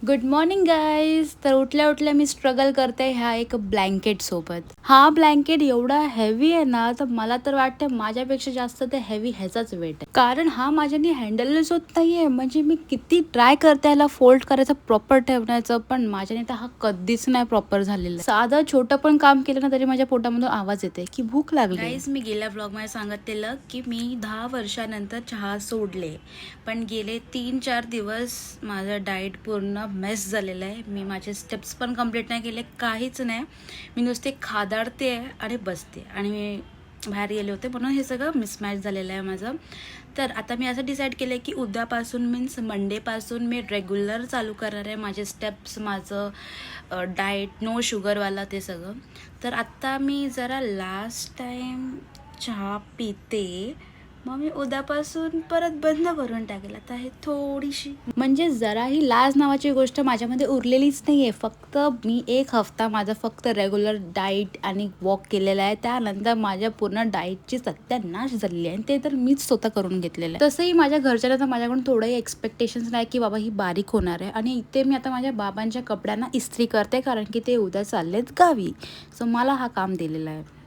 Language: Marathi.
Good morning guys. तर उठल्या उठल्या मी स्ट्रगल करते ह्या एक ब्लँकेट सोबत. हा ब्लँकेट एवढा हेवी आहे ना, तर मला तर वाटतं माझ्यापेक्षा जास्त ते हेवी ह्याचाच वेट आहे. कारण हा माझ्याने हँडलच होत नाहीये. म्हणजे मी किती ट्राय करते याला फोल्ड करायचं, प्रॉपर ठेवण्याचं, पण माझ्याने तर हा कधीच नाही प्रॉपर झालेला. साधं छोटं पण काम केलं ना तरी माझ्या पोटामधून आवाज येते की भूक लागली. गाईज, मी गेल्या ब्लॉग मध्ये सांगितलेलं की मी 10 वर्षानंतर चहा सोडले, पण गेले 3-4 दिवस माझं डाएट पूर्ण मेस झालेलं आहे. मी माझे स्टेप्स पण कंप्लीट नाही केले, काहीच नाही. मी नुसते खादाडते आणि बसते आणि मी बाहेर गेले होते म्हणून हे सगळं मिसमॅच झालेलं आहे माझं. तर आता मी असं डिसाईड केलं आहे की उद्यापासून मीन्स मंडेपासून मी रेग्युलर चालू करणार आहे माझे स्टेप्स, माझं डाएट, नो शुगरवाला ते सगळं. तर आत्ता मी जरा लास्ट टाईम चहा पिते, मग मी उद्यापासून परत बंद करून टाकेल. आता हे थोडीशी म्हणजे जराही लाज नावाची गोष्ट माझ्यामध्ये उरलेलीच नाही आहे. फक्त मी 1 हफ्ता माझं फक्त रेग्युलर डाईट आणि वॉक केलेला आहे. त्यानंतर माझ्या पूर्ण डाईटची सत्यानाश झालेली आहे आणि ते तर मीच स्वतः करून घेतलेलं आहे. तसंही माझ्या घरच्यांना तर माझ्याकडून थोडंही एक्सपेक्टेशन्स नाही की बाबा ही बारीक होणार आहे. आणि इथे मी आता माझ्या बाबांच्या कपड्यांना इस्त्री करते कारण की ते उद्या चाललेत गावी. सो मला हा काम दिलेला आहे.